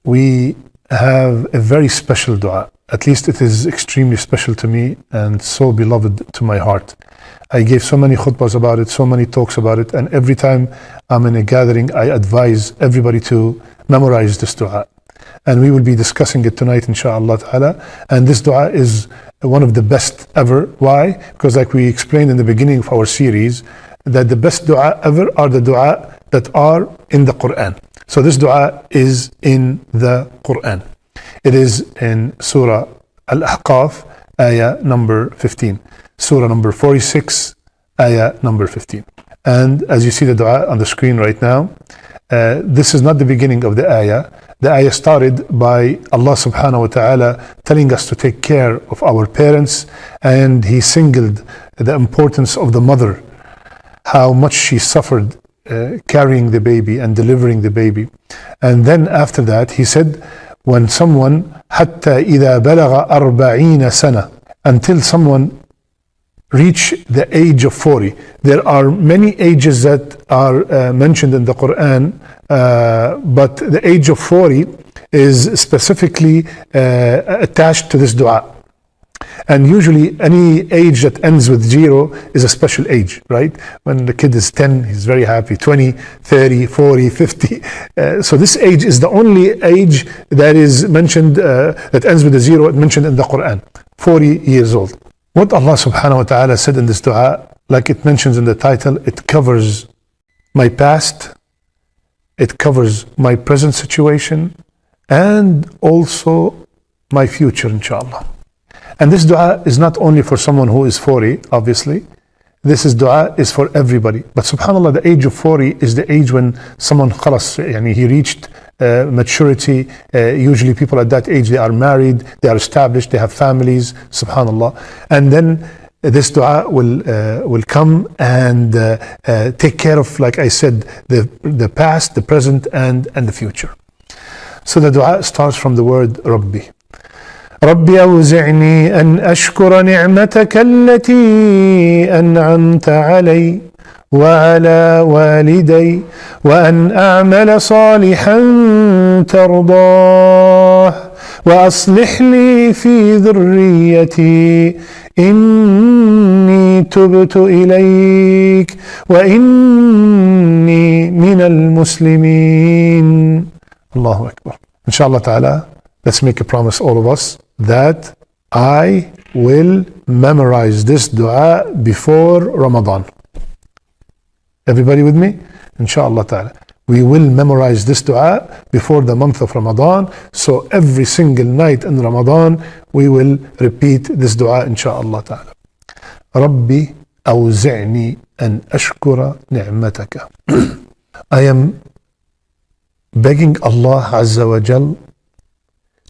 we have a very special dua. At least it is extremely special to me and so beloved to my heart. I gave so many khutbahs about it, so many talks about it, and every time I'm in a gathering, I advise everybody to memorize this dua. And we will be discussing it tonight, inshaAllah ta'ala. And this dua is one of the best ever. Why? Because like we explained in the beginning of our series, that the best dua ever are the dua that are in the Quran. So this dua is in the Quran. It is in Surah Al-Ahqaf, ayah number 15. Surah number 46, ayah number 15. And as you see the dua on the screen right now, this is not the beginning of the ayah. The ayah started by Allah subhanahu wa ta'ala telling us to take care of our parents, and He singled the importance of the mother, how much she suffered carrying the baby and delivering the baby. And then after that He said, when someone حتى إذا بلغ 40 سنة, until someone reach the age of 40. There are many ages that are mentioned in the Quran, but the age of 40 is specifically attached to this dua. And usually any age that ends with 0 is a special age, right? When the kid is 10, he's very happy, 20, 30, 40, 50. So this age is the only age that is mentioned, that ends with a 0, mentioned in the Quran, 40 years old. What Allah subhanahu wa ta'ala said in this dua, like it mentions in the title, it covers my past, it covers my present situation, and also my future, inshallah. And this dua is not only for someone who is 40, obviously. This dua is for everybody. But subhanAllah, the age of 40 is the age when someone khalas, he reached maturity. Usually people at that age, they are married, they are established, they have families, subhanAllah. And then this dua will come and take care of, like I said, the past, the present, and the future. So the dua starts from the word Rabbi. ربي أوزعني أن أشكر نعمتك التي أنعمت علي وعلى والدي وأن أعمل صالحا ترضاه وأصلح لي في ذريتي إني تبت إليك وإني من المسلمين. الله أكبر. Inshallah ta'ala, let's make a promise, all of us, that I will memorize this dua before Ramadan. Everybody with me? Inshallah ta'ala. We will memorize this dua before the month of Ramadan. So every single night in Ramadan, we will repeat this dua, inshallah ta'ala. Rabbi awzi'ni an ashkura ni'mataka. I am begging Allah Azza wa Jal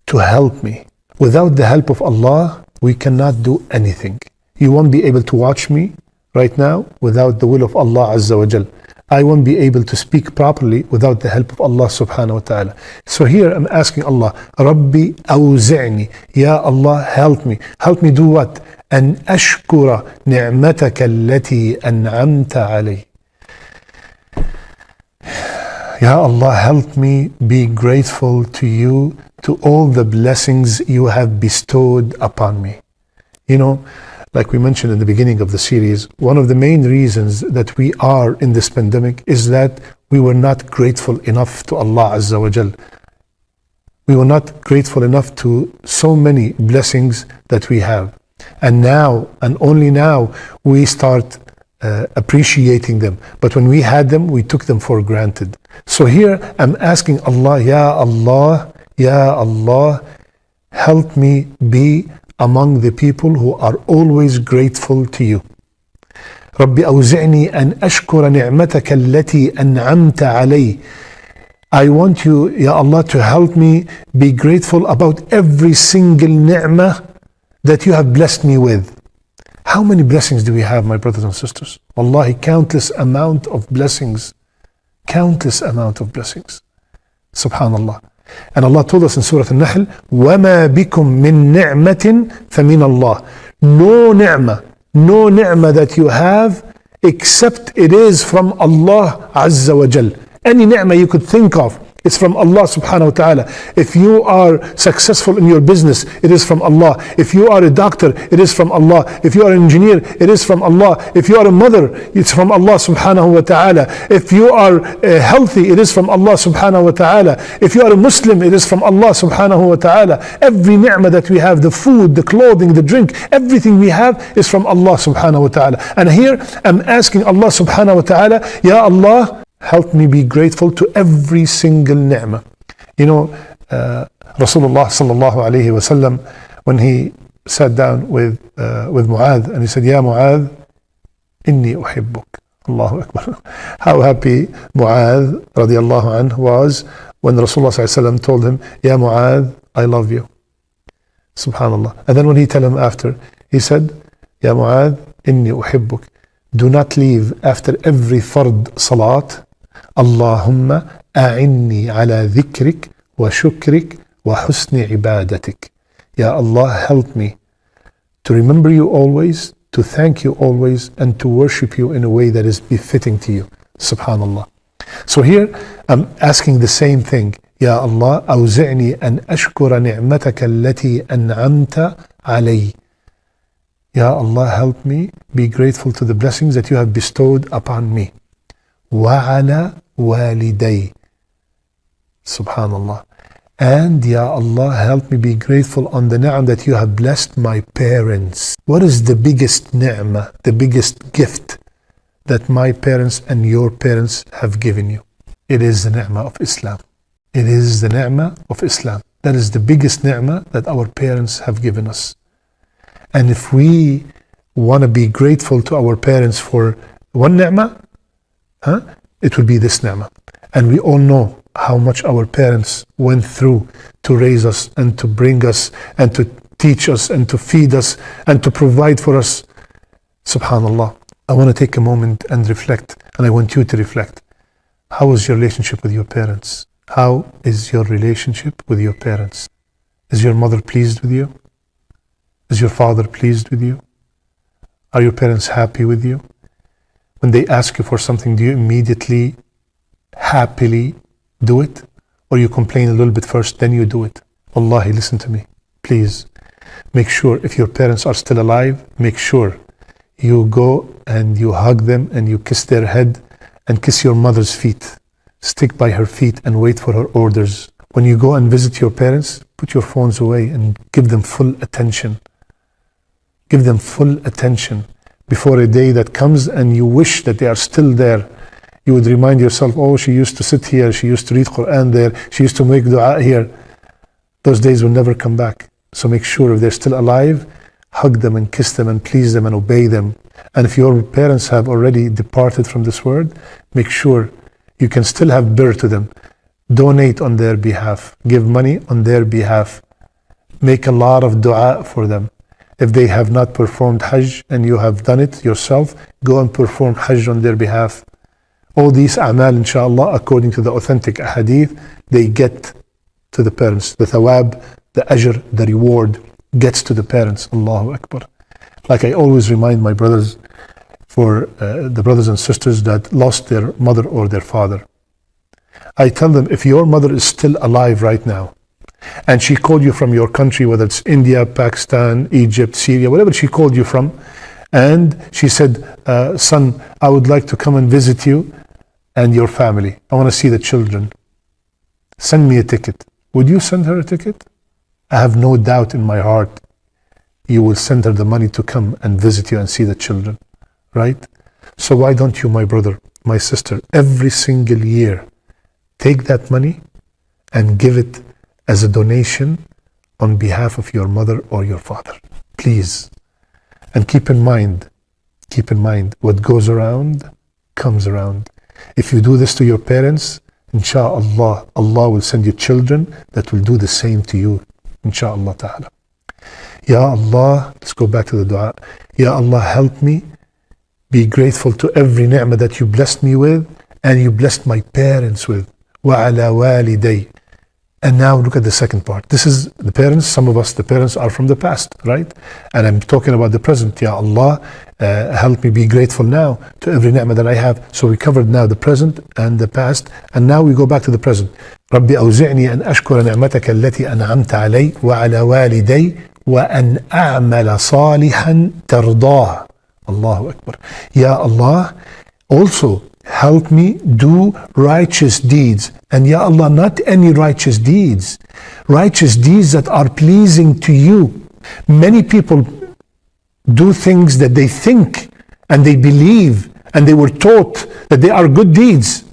to help me. Without the help of Allah, we cannot do anything. You won't be able to watch me right now without the will of Allah Azza wa Jal. I won't be able to speak properly without the help of Allah subhanahu wa ta'ala. So here I'm asking Allah, Rabbi awzi'ni, Ya Allah, help me. Help me do what? An ashkura ni'mataka allati an'amta alayhi. Ya Allah, help me be grateful to you, to all the blessings you have bestowed upon me. You know, like we mentioned in the beginning of the series, one of the main reasons that we are in this pandemic is that we were not grateful enough to Allah Azza wa Jal. We were not grateful enough to so many blessings that we have. And now, and only now, we start appreciating them. But when we had them, we took them for granted. So here I'm asking Allah, Ya Allah, Ya Allah, help me be among the people who are always grateful to you. ربي أوزعني أن أشكر نعمتك التي أنعمت علي. I want you, Ya Allah, to help me be grateful about every single ni'mah that you have blessed me with. How many blessings do we have, my brothers and sisters? Wallahi, countless amount of blessings. Countless amount of blessings. Subhanallah. And Allah told us in Surah Al-Nahl, وَمَا بِكُم مِّن نِعْمَةٍ فَمِنَ اللَّهِ. No ni'mah that you have except it is from Allah Azza wa Jal. Any ni'mah you could think of, it's from Allah subhanahu wa ta'ala. If you are successful in your business, it is from Allah. If you are a doctor, it is from Allah. If you are an engineer, it is from Allah. If you are a mother, it's from Allah subhanahu wa ta'ala. If you are healthy, it is from Allah subhanahu wa ta'ala. If you are a Muslim, it is from Allah subhanahu wa ta'ala. Every ni'mah that we have, the food, the clothing, the drink, everything we have is from Allah subhanahu wa ta'ala. And here I'm asking Allah subhanahu wa ta'ala, Ya Allah, help me be grateful to every single ni'mah. You know, Rasulullah sallallahu alayhi wa sallam, when he sat down with Mu'adh, and he said, Ya Mu'adh, inni uhibbuk. Allahu Akbar. How happy Mu'adh radiallahu anhu was when Rasulullah sallallahu alayhi wa sallam told him, Ya Mu'adh, I love you. Subhanallah. And then when he told him after, he said, Ya Mu'adh, inni uhibbuk. Do not leave after every fard salat. Allahumma a'inni ala dhikrik wa shukrik wa husni ibadatik. Ya Allah, help me to remember you always, to thank you always, and to worship you in a way that is befitting to you. Subhanallah. So here I'm asking the same thing. Ya Allah, awzi'ni an ashkura ni'mataka allati an'amta alayhi. Ya Allah, help me be grateful to the blessings that you have bestowed upon me. وَعَلَى وَالِدَيْ. Subhanallah. And Ya Allah, help me be grateful on the ni'mah that you have blessed my parents. What is the biggest ni'mah, the biggest gift that my parents and your parents have given you? It is the ni'mah of Islam. It is the ni'mah of Islam. That is the biggest ni'mah that our parents have given us. And if we want to be grateful to our parents for one ni'mah, it will be this ni'mah. And we all know how much our parents went through to raise us and to bring us and to teach us and to feed us and to provide for us. Subhanallah. I want to take a moment and reflect, and I want you to reflect. How is your relationship with your parents? How is your relationship with your parents? Is your mother pleased with you? Is your father pleased with you? Are your parents happy with you? When they ask you for something, do you immediately, happily do it? Or you complain a little bit first, then you do it? Wallahi, listen to me. Please, make sure if your parents are still alive, make sure you go and you hug them and you kiss their head and kiss your mother's feet. Stick by her feet and wait for her orders. When you go and visit your parents, put your phones away and give them full attention. Give them full attention before a day that comes and you wish that they are still there. You would remind yourself, oh, she used to sit here, she used to read Quran there, she used to make du'a here. Those days will never come back. So make sure if they're still alive, hug them and kiss them and please them and obey them. And if your parents have already departed from this world, make sure you can still have birr to them. Donate on their behalf. Give money on their behalf. Make a lot of du'a for them. If they have not performed Hajj and you have done it yourself, go and perform Hajj on their behalf. All these a'mal, inshallah, according to the authentic hadith, they get to the parents. The thawab, the ajr, the reward gets to the parents. Allahu Akbar. Like I always remind my brothers, for the brothers and sisters that lost their mother or their father, I tell them, if your mother is still alive right now, and she called you from your country, whether it's India, Pakistan, Egypt, Syria, whatever she called you from, and she said, son, I would like to come and visit you and your family. I want to see the children. Send me a ticket. Would you send her a ticket? I have no doubt in my heart you will send her the money to come and visit you and see the children, right? So why don't you, my brother, my sister, every single year, take that money and give it as a donation on behalf of your mother or your father, please. And keep in mind, what goes around comes around. If you do this to your parents, insha'Allah, Allah will send you children that will do the same to you, insha'Allah ta'ala. Ya Allah, let's go back to the dua. Ya Allah, help me be grateful to every ni'mah that you blessed me with and you blessed my parents with. وَعَلَى وَالِدَيْ. And now look at the second part. This is the parents. Some of us, the parents are from the past, right? And I'm talking about the present. Ya Allah, help me be grateful now to every ni'mah that I have. So we covered now the present and the past. And now we go back to the present. ربي أوزعني أن أشكر نعمتك التي أنعمت علي وعلى والدي وأن أعمل صالحا ترضاه. Allahu Akbar. Ya Allah, also help me do righteous deeds. And Ya Allah, not any righteous deeds. Righteous deeds that are pleasing to you. Many people do things that they think and they believe and they were taught that they are good deeds,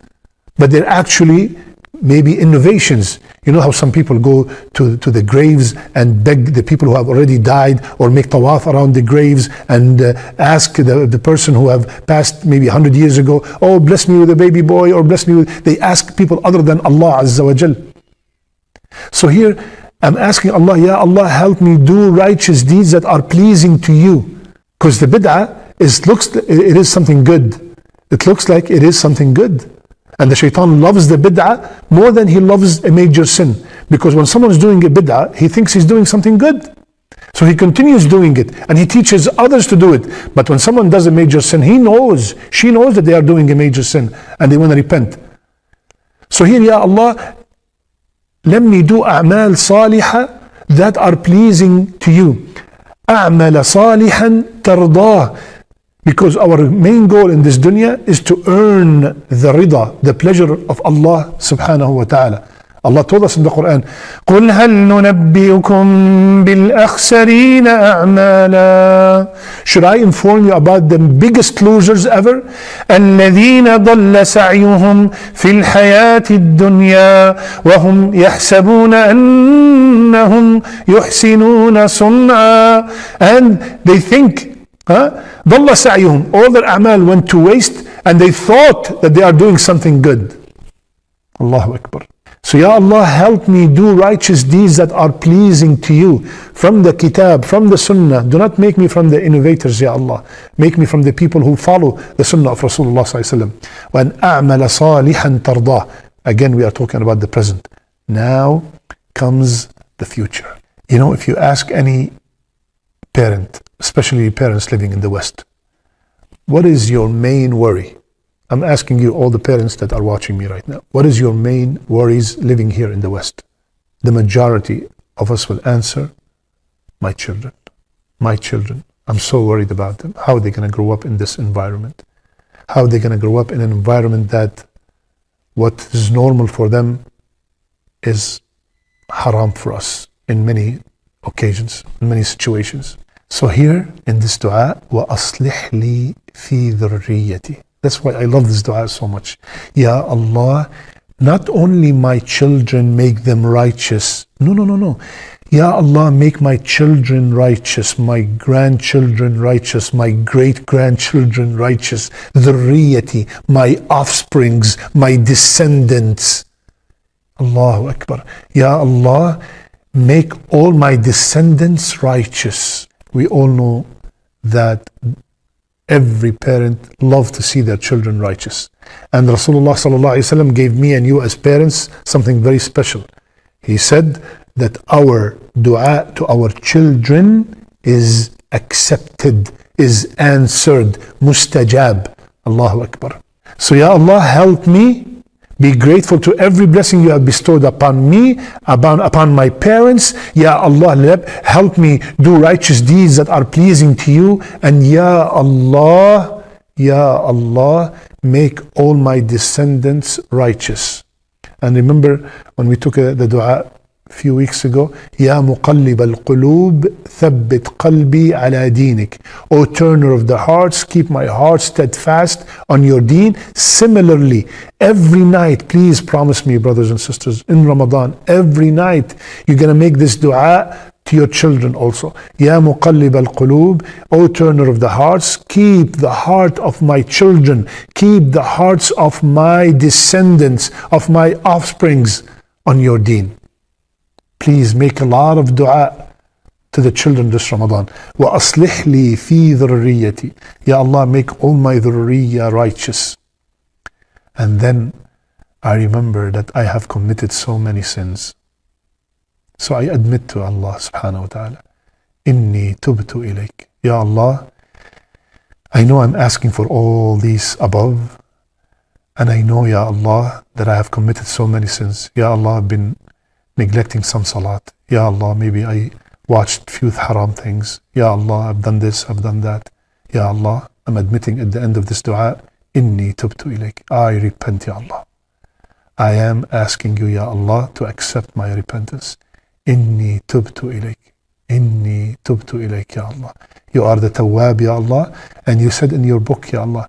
but they're actually maybe innovations. You know how some people go to the graves and beg the people who have already died, or make tawaf around the graves and ask the person who have passed maybe 100 years ago, oh, bless me with a baby boy, or bless me with... They ask people other than Allah Azza wa Jal. So here, I'm asking Allah, Ya Allah, help me do righteous deeds that are pleasing to you. Because the bid'ah it is something good. It looks like it is something good. And the shaitan loves the bid'ah more than he loves a major sin. Because when someone's doing a bid'ah, he thinks he's doing something good. So he continues doing it and he teaches others to do it. But when someone does a major sin, she knows that they are doing a major sin and they want to repent. So here, Ya Allah, let me do a'mal salihah that are pleasing to you. A'mal salihan tardah. Because our main goal in this dunya is to earn the rida, the pleasure of Allah subhanahu wa ta'ala. Allah told us in the Quran, قُلْ هَلْ نُنَبِّئُكُمْ بِالْأَخْسَرِينَ أَعْمَالًا. Should I inform you about the biggest losers ever? الَّذِينَ ضَلَّ سَعْيُهُمْ فِي الْحَيَاةِ الدُّنْيَا وَهُمْ يَحْسَبُونَ أَنَّهُمْ يُحْسِنُونَ صُنْعًا. And they think, ضَلَّ سَعْيُهُمْ, all their a'mal went to waste and they thought that they are doing something good. Allahu Akbar. So Ya Allah, help me do righteous deeds that are pleasing to you. From the kitab, from the sunnah. Do not make me from the innovators, Ya Allah. Make me from the people who follow the sunnah of Rasulullah sallallahu alaihi wasallam. وَأَنْ أَعْمَلَ صَالِحًا تَرْضَاهُ. Again, we are talking about the present. Now comes the future. You know, if you ask any parent, especially parents living in the West, what is your main worry? I'm asking you, all the parents that are watching me right now, what is your main worries living here in the West? The majority of us will answer, my children. My children. I'm so worried about them. How are they going to grow up in this environment? How are they going to grow up in an environment that what is normal for them is haram for us in many occasions, in many situations. So here in this dua, وَأَصْلِحْ لِي فِي ذُرِّيَّتِي. That's why I love this dua so much. Ya Allah, not only my children, make them righteous. No. Ya Allah, make my children righteous, my grandchildren righteous, my great-grandchildren righteous. Dhurriyati, my offsprings, my descendants. Allahu Akbar. Ya Allah, make all my descendants righteous. We all know that every parent loves to see their children righteous. And Rasulullah sallallahu alaihi wasallam gave me and you as parents something very special. He said that our dua to our children is accepted, is answered, mustajab. Allahu Akbar. So Ya Allah, help me be grateful to every blessing you have bestowed upon me, upon my parents. Ya Allah, help me do righteous deeds that are pleasing to you. And Ya Allah, make all my descendants righteous. And remember when we took the dua a few weeks ago, Ya muqallib al-qulub, thabbit qalbi ala dinik. O turner of the hearts, keep my heart steadfast on your deen. Similarly, every night, please promise me, brothers and sisters, in Ramadan, every night, you're going to make this dua to your children also. Ya muqallib al-qulub, O turner of the hearts, keep the heart of my children, keep the hearts of my descendants, of my offsprings on your deen. Please make a lot of dua to the children this Ramadan. وَأَصْلِحْ لِي فِي ذُرِّيَّتِي. Ya Allah, make all my dhurriyyah righteous. And then I remember that I have committed so many sins. So I admit to Allah subhanahu wa ta'ala, Inni tubtu ilayk. Ya Allah, I know I'm asking for all these above, and I know, Ya Allah, that I have committed so many sins. Ya Allah, I've been neglecting some salat. Ya Allah, maybe I watched few haram things. Ya Allah, I've done this, I've done that. Ya Allah, I'm admitting at the end of this dua, Inni tubtu ilayk. I repent, Ya Allah. I am asking you, Ya Allah, to accept my repentance. Inni tubtu ilayk. Inni tubtu ilayk, Ya Allah. You are the Tawwab, Ya Allah. And you said in your book, Ya Allah,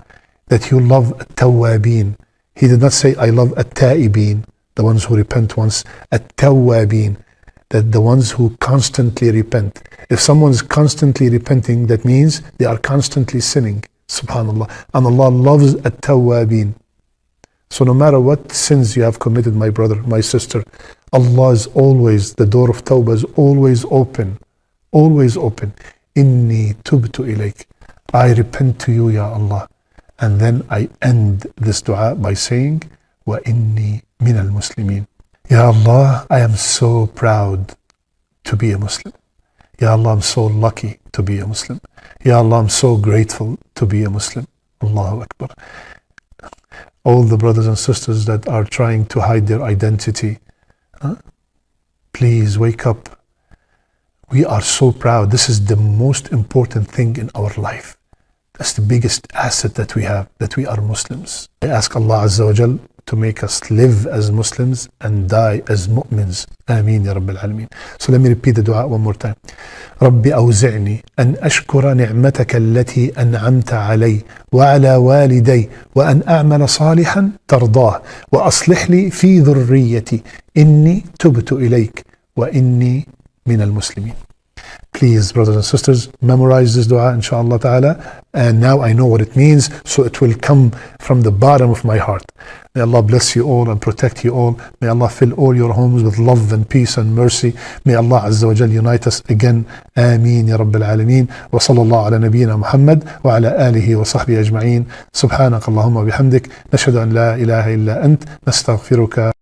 that you love Tawwabin. He did not say, I love At-Ta'ibin, the ones who repent once. At-Tawwabin, that the ones who constantly repent. If someone's constantly repenting, that means they are constantly sinning. Subhanallah. And Allah loves At-Tawwabin. So no matter what sins you have committed, my brother, my sister, Allah is always, the door of Tawbah is always open. Always open. Inni tubtu ilayk. I repent to you, Ya Allah. And then I end this dua by saying, Wa inni min al-Muslimin. Ya Allah, I am so proud to be a Muslim. Ya Allah, I'm so lucky to be a Muslim. Ya Allah, I'm so grateful to be a Muslim. Allahu Akbar. All the brothers and sisters that are trying to hide their identity, please wake up. We are so proud. This is the most important thing in our life. That's the biggest asset that we have, that we are Muslims. I ask Allah Azza wa Jal to make us live as Muslims and die as mu'mins. Ameen ya Rabbil Alameen. So let me repeat the dua one more time. رب أوزعني أن أشكر نعمتك التي أنعمت علي وعلى والدي وأن أعمل صالحا ترضاه وأصلح لي في ذريتي إني تبت إليك وإني من المسلمين. Please, brothers and sisters, memorize this dua, inshallah ta'ala. And now I know what it means, so it will come from the bottom of my heart. May Allah bless you all and protect you all. May Allah fill all your homes with love and peace and mercy. May Allah Azza wa Jal unite us again. Ameen ya Rabbil Alameen. Wa sallallahu ala nabiyyina Muhammad wa ala alihi wa sahbihi ajma'in. Subhanak Allahumma bihamdik. Nashhadu an la ilaha illa ant. Nastaghfiruka.